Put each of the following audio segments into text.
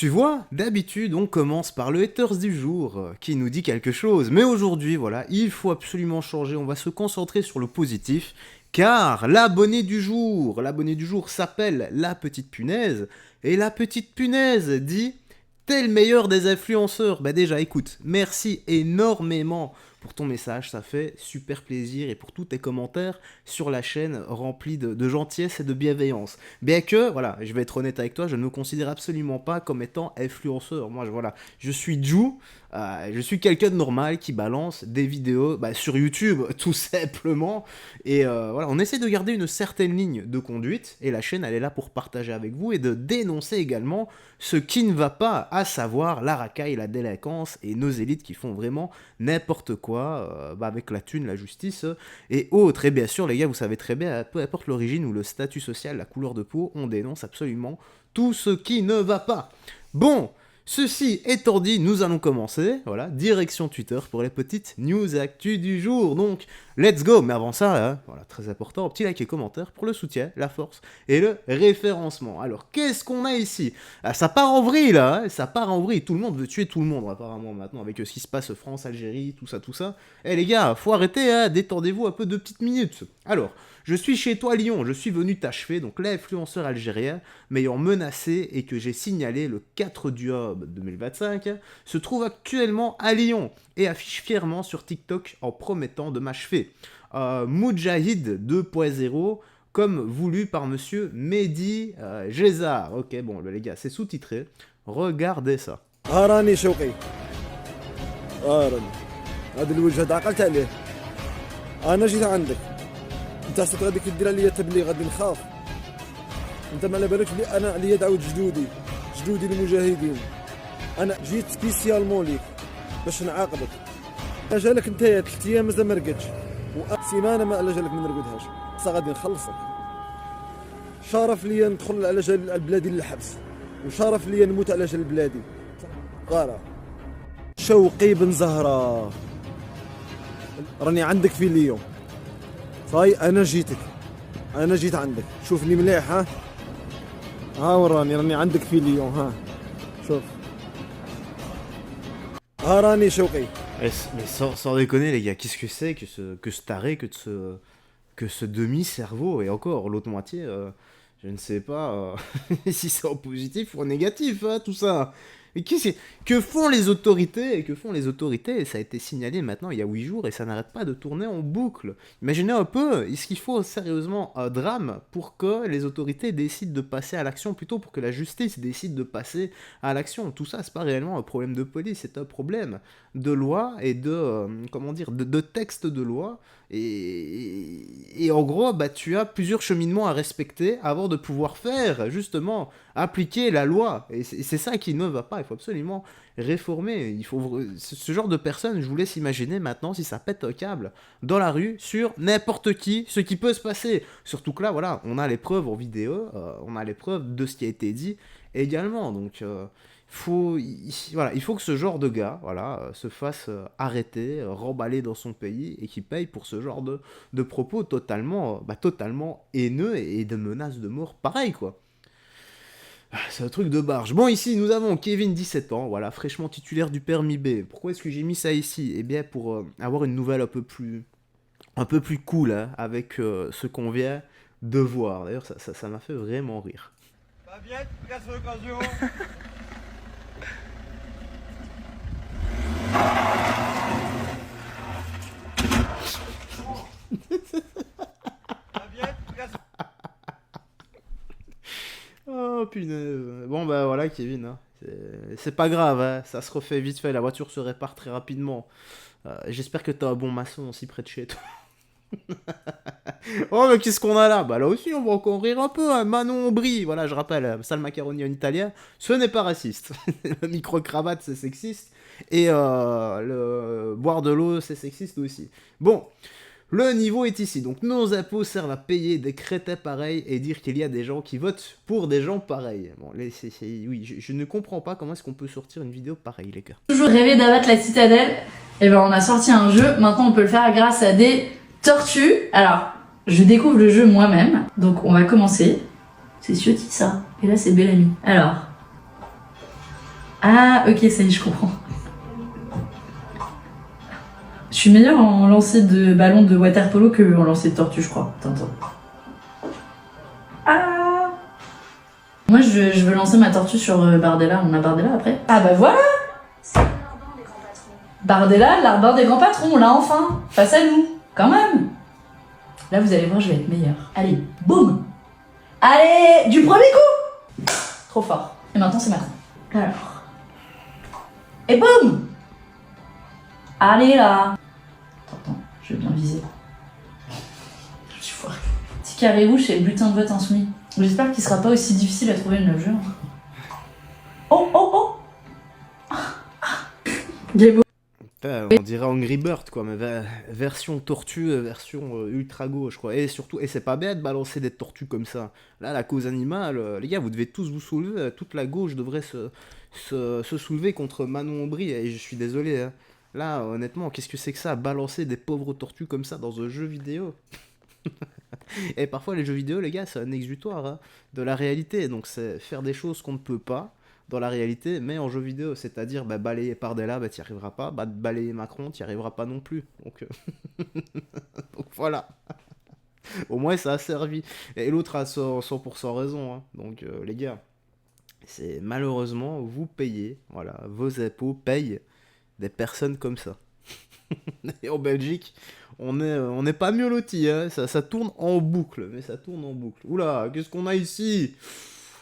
Tu vois, d'habitude on commence par le haters du jour, qui nous dit quelque chose, mais aujourd'hui voilà, il faut absolument changer, on va se concentrer sur le positif, car l'abonné du jour s'appelle La Petite Punaise, et La Petite Punaise dit « T'es le meilleur des influenceurs ». Bah déjà écoute, merci énormément pour ton message, ça fait super plaisir, et pour tous tes commentaires sur la chaîne remplis de gentillesse et de bienveillance. Bien que, voilà, je vais être honnête avec toi, je ne me considère absolument pas comme étant influenceur. Moi, je suis Ju, je suis quelqu'un de normal qui balance des vidéos sur YouTube, tout simplement. Et voilà, on essaie de garder une certaine ligne de conduite, et la chaîne, elle est là pour partager avec vous et de dénoncer également ce qui ne va pas, à savoir la racaille, la délinquance et nos élites qui font vraiment n'importe quoi avec la thune, la justice et autres. Et bien sûr, les gars, vous savez très bien, peu importe l'origine ou le statut social, la couleur de peau, on dénonce absolument tout ce qui ne va pas. Bon, ceci étant dit, nous allons commencer, voilà, direction Twitter pour les petites news actu du jour. Donc, let's go. Mais avant ça, hein, voilà, très important, petit like et commentaire pour le soutien, la force et le référencement. Alors, qu'est-ce qu'on a ici? Ça part en vrille, là, hein, ça part en vrille. Tout le monde veut tuer tout le monde, apparemment, maintenant, avec ce qui se passe France, Algérie, tout ça, tout ça. Eh les gars, faut arrêter, hein, détendez-vous un peu 2 petites minutes. Alors, je suis chez toi Lyon, je suis venu t'achever, donc l'influenceur algérien m'ayant menacé et que j'ai signalé le 4 du 2025, se trouve actuellement à Lyon et affiche fièrement sur TikTok en promettant de m'achever. Moudjahid 2.0, comme voulu par monsieur Mehdi Gézard. Ok, bon, les gars, c'est sous-titré. Regardez ça. هاراني شوقي هاراني هذا الوجه هذا عقلت عليه انا جيت عندك انت حسيت غادي كدير عليا تبليغ غادي نخاف انت ما على بالكش بلي انا عليا دعوه جدودي المجاهدين انا جيت سبيسيالمون ليك باش نعاقبك اجالك انت 3 ايام مازال ما رقدتش وسيمانه ما على جالك ما نرقدهاش بصح غادي نخلصك شرف ليا ندخل على جال بلادي للحبس وشرف ليا نموت على جال بلادي قارة شوقي بن زهرة راني عندك في ليون صاي انا جيت عندك شوفني مليح ها راني عندك في ليون ها شوف ها راني شوقي. Mais sans déconner les gars, qu'est-ce que c'est que ce taré, que ce demi-cerveau, et encore l'autre moitié, je ne sais pas si c'est en positif ou en négatif, hein, tout ça. Mais que font les autorités? Et ça a été signalé maintenant il y a 8 jours et ça n'arrête pas de tourner en boucle. Imaginez un peu, est-ce qu'il faut sérieusement un drame pour que les autorités décident de passer à l'action, plutôt pour que la justice décide de passer à l'action? Tout ça, c'est pas réellement un problème de police, c'est un problème de loi et de texte de loi. Et en gros, tu as plusieurs cheminements à respecter avant de pouvoir faire, justement, appliquer la loi. Et c'est ça qui ne va pas, il faut absolument réformer. Ce genre de personnes, je vous laisse imaginer maintenant si ça pète un câble dans la rue sur n'importe qui, ce qui peut se passer. Surtout que là, voilà, on a les preuves en vidéo, on a les preuves de ce qui a été dit également. Donc, il faut que ce genre de gars se fasse arrêter, remballer dans son pays et qu'il paye pour ce genre de propos totalement haineux et de menaces de mort pareil quoi. C'est un truc de barge. Bon, ici nous avons Kevin, 17 ans, voilà, fraîchement titulaire du permis B. Pourquoi est-ce que j'ai mis ça ici? Eh bien pour avoir une nouvelle un peu plus cool hein, avec ce qu'on vient de voir. D'ailleurs ça m'a fait vraiment rire. Bah bien, casse l'occasion. Oh punaise. Bon bah voilà Kevin, hein. C'est pas grave, hein. Ça se refait vite fait, la voiture se répare très rapidement. J'espère que t'as un bon maçon aussi près de chez toi. Oh mais qu'est-ce qu'on a là? Bah là aussi on va encore rire un peu, hein. Manon Aubry, voilà je rappelle, sale macaroni en italien, ce n'est pas raciste. Le micro-cravate c'est sexiste, et le boire de l'eau c'est sexiste aussi. Bon, le niveau est ici, donc nos impôts servent à payer des crétins pareils et dire qu'il y a des gens qui votent pour des gens pareils. Bon, oui, je ne comprends pas comment est-ce qu'on peut sortir une vidéo pareille les gars. Toujours rêvé d'abattre la citadelle, et ben on a sorti un jeu, maintenant on peut le faire grâce à des tortues. Alors, je découvre le jeu moi-même, donc on va commencer. C'est Ciotti ça, et là c'est Bellamy. Alors, Ah, ok, ça y est, je comprends. Je suis meilleure en lancer de ballon de water polo que en lancer de tortue, je crois. Attends. Ah. Moi, je veux lancer ma tortue sur Bardella. On a Bardella après? Ah bah voilà. Bardella, l'arbor des grands patrons, là enfin. Face à nous, quand même. Là, vous allez voir, je vais être meilleure. Allez, boum. Allez, du premier coup. Trop fort. Et maintenant, c'est Macron. Alors. Et boum. Allez là. Attends, je vais bien viser. Je suis foirée. Petit carré rouge, c'est le bulletin de vote insoumis. J'espère qu'il sera pas aussi difficile à trouver le 9 juin. Oh. Game over. On dirait Angry Bird, quoi, mais version tortue, version ultra gauche, quoi. Et surtout, et c'est pas bête de balancer des tortues comme ça. Là, la cause animale, les gars, vous devez tous vous soulever. Toute la gauche devrait se soulever contre Manon Aubry. Et je suis désolé, hein. Là, honnêtement, qu'est-ce que c'est que ça, balancer des pauvres tortues comme ça dans un jeu vidéo? Et parfois, les jeux vidéo, les gars, c'est un exutoire, hein, de la réalité. Donc, c'est faire des choses qu'on ne peut pas dans la réalité, mais en jeu vidéo, c'est-à-dire balayer Bardella, t'y arriveras pas, balayer Macron, t'y arriveras pas non plus. Donc, donc voilà. Au moins, ça a servi. Et l'autre a 100% raison. Hein. Donc, les gars, c'est malheureusement, vous payez, voilà, vos impôts payent des personnes comme ça. Et en Belgique, on n'est pas mieux lotis, hein. Ça tourne en boucle, mais ça tourne en boucle. Oula, qu'est-ce qu'on a ici?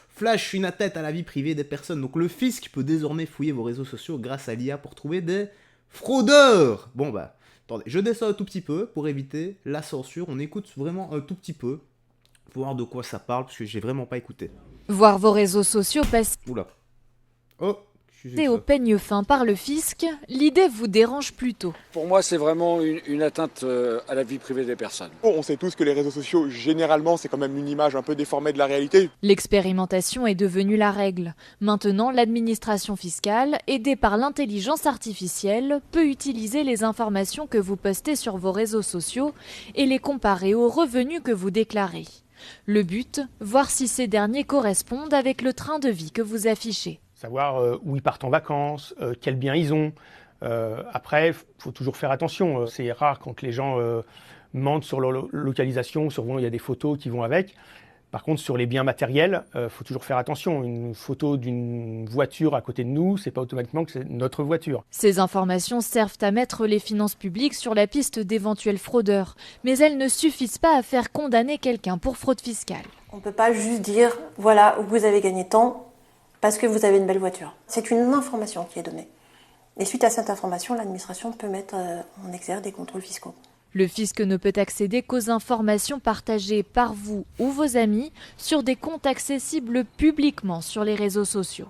Flash une tête à la vie privée des personnes. Donc le fisc peut désormais fouiller vos réseaux sociaux grâce à l'IA pour trouver des fraudeurs. Bon bah, attendez, je descends un tout petit peu pour éviter la censure. On écoute vraiment un tout petit peu pour voir de quoi ça parle, parce que j'ai vraiment pas écouté. Voir vos réseaux sociaux passer Oula. Oh, au peigne fin par le fisc, l'idée vous dérange plutôt. Pour moi, c'est vraiment une atteinte à la vie privée des personnes. On sait tous que les réseaux sociaux, généralement, c'est quand même une image un peu déformée de la réalité. L'expérimentation est devenue la règle. Maintenant, l'administration fiscale, aidée par l'intelligence artificielle, peut utiliser les informations que vous postez sur vos réseaux sociaux et les comparer aux revenus que vous déclarez. Le but, voir si ces derniers correspondent avec le train de vie que vous affichez. Savoir où ils partent en vacances, quels biens ils ont. Après, il faut toujours faire attention. C'est rare quand les gens mentent sur leur localisation. Souvent, il y a des photos qui vont avec. Par contre, sur les biens matériels, il faut toujours faire attention. Une photo d'une voiture à côté de nous, c'est pas automatiquement que c'est notre voiture. Ces informations servent à mettre les finances publiques sur la piste d'éventuels fraudeurs. Mais elles ne suffisent pas à faire condamner quelqu'un pour fraude fiscale. On ne peut pas juste dire, voilà, vous avez gagné tant, parce que vous avez une belle voiture. C'est une information qui est donnée. Et suite à cette information, l'administration peut mettre en exergue des contrôles fiscaux. Le fisc ne peut accéder qu'aux informations partagées par vous ou vos amis sur des comptes accessibles publiquement sur les réseaux sociaux.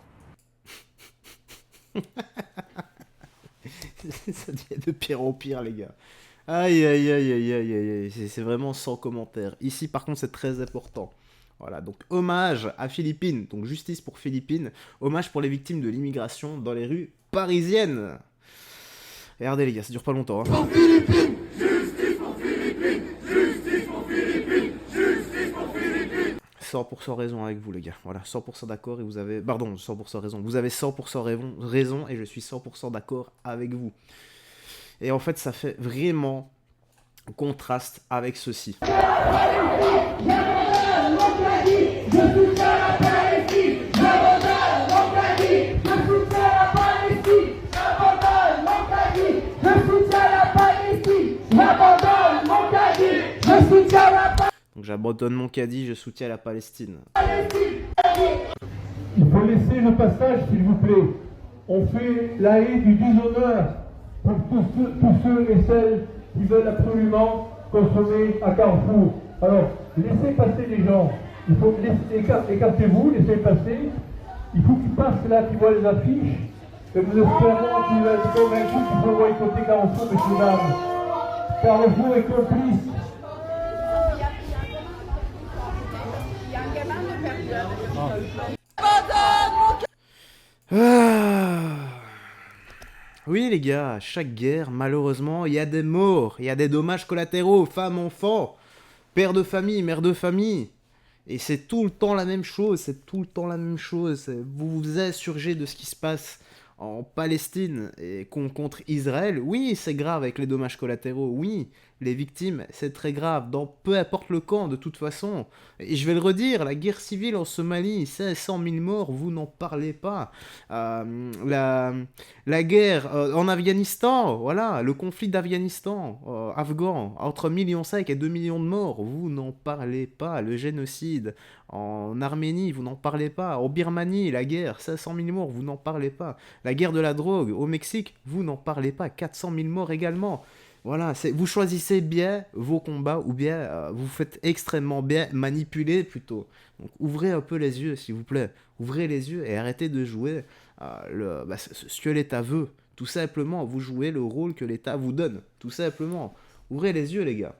Ça devient de pire en pire, les gars. Aïe, aïe, aïe, aïe, aïe, aïe. C'est vraiment sans commentaire. Ici, par contre, c'est très important. Voilà, donc hommage à Philippines, donc justice pour Philippines, hommage pour les victimes de l'immigration dans les rues parisiennes. Regardez les gars, ça dure pas longtemps. Hein. Pour Philippines, justice pour Philippines, justice pour Philippines, justice pour Philippines. 100% raison avec vous les gars, voilà, 100% d'accord et vous avez... Pardon, 100% raison, vous avez 100% raison et je suis 100% d'accord avec vous. Et en fait, ça fait vraiment contraste avec ceci. Donc j'abandonne mon caddie, je soutiens la Palestine. Il faut laisser le passage, s'il vous plaît. On fait la haie du déshonneur pour tous ceux et celles qui veulent absolument consommer à Carrefour. Alors, laissez passer les gens. Il faut écartez-vous, laissez passer. Il faut qu'ils passent là, qui voient les affiches. Et nous espérons qu'ils vont être convaincus qu'il faut boycotter Carrefour, messieurs, dames. Carrefour est complice. Oui les gars, à chaque guerre, malheureusement, il y a des morts, il y a des dommages collatéraux, femmes, enfants, pères de famille, mères de famille. Et c'est tout le temps la même chose, c'est tout le temps la même chose. Vous vous insurgez de ce qui se passe en Palestine et contre Israël. Oui, c'est grave avec les dommages collatéraux. Oui, les victimes, c'est très grave. Dans peu importe le camp, de toute façon. Et je vais le redire, la guerre civile en Somalie, 500 000 morts, vous n'en parlez pas. La guerre en Afghanistan, voilà, le conflit d'Afghanistan, afghan, entre 1,5 million et 2 millions de morts, vous n'en parlez pas. Le génocide en Arménie, vous n'en parlez pas. En Birmanie, la guerre, 500 000 morts, vous n'en parlez pas. La guerre de la drogue au Mexique, vous n'en parlez pas. 400 000 morts également. Voilà, vous choisissez bien vos combats ou bien vous faites extrêmement bien manipuler plutôt. Donc ouvrez un peu les yeux s'il vous plaît. Ouvrez les yeux et arrêtez de jouer ce que l'État veut. Tout simplement, vous jouez le rôle que l'État vous donne. Tout simplement. Ouvrez les yeux les gars.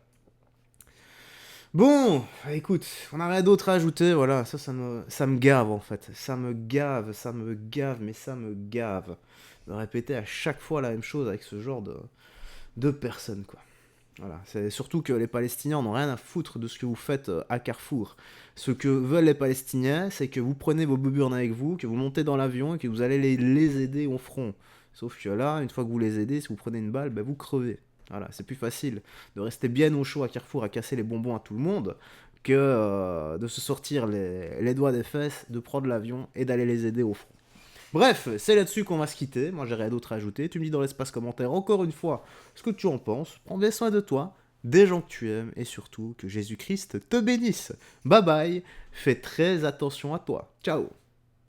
Bon, écoute, on n'a rien d'autre à ajouter, voilà, ça me gave en fait. Ça me gave, mais ça me gave. De répéter à chaque fois la même chose avec ce genre de personnes, quoi. Voilà, c'est surtout que les Palestiniens n'ont rien à foutre de ce que vous faites à Carrefour. Ce que veulent les Palestiniens, c'est que vous prenez vos boburnes avec vous, que vous montez dans l'avion et que vous allez les aider au front. Sauf que là, une fois que vous les aidez, si vous prenez une balle, vous crevez. Voilà, c'est plus facile de rester bien au chaud à Carrefour à casser les bonbons à tout le monde que de se sortir les doigts des fesses, de prendre l'avion et d'aller les aider au front. Bref, c'est là-dessus qu'on va se quitter. Moi, j'ai rien d'autre à ajouter. Tu me dis dans l'espace commentaire, encore une fois, ce que tu en penses. Prends bien soin de toi, des gens que tu aimes, et surtout que Jésus-Christ te bénisse. Bye bye, fais très attention à toi. Ciao.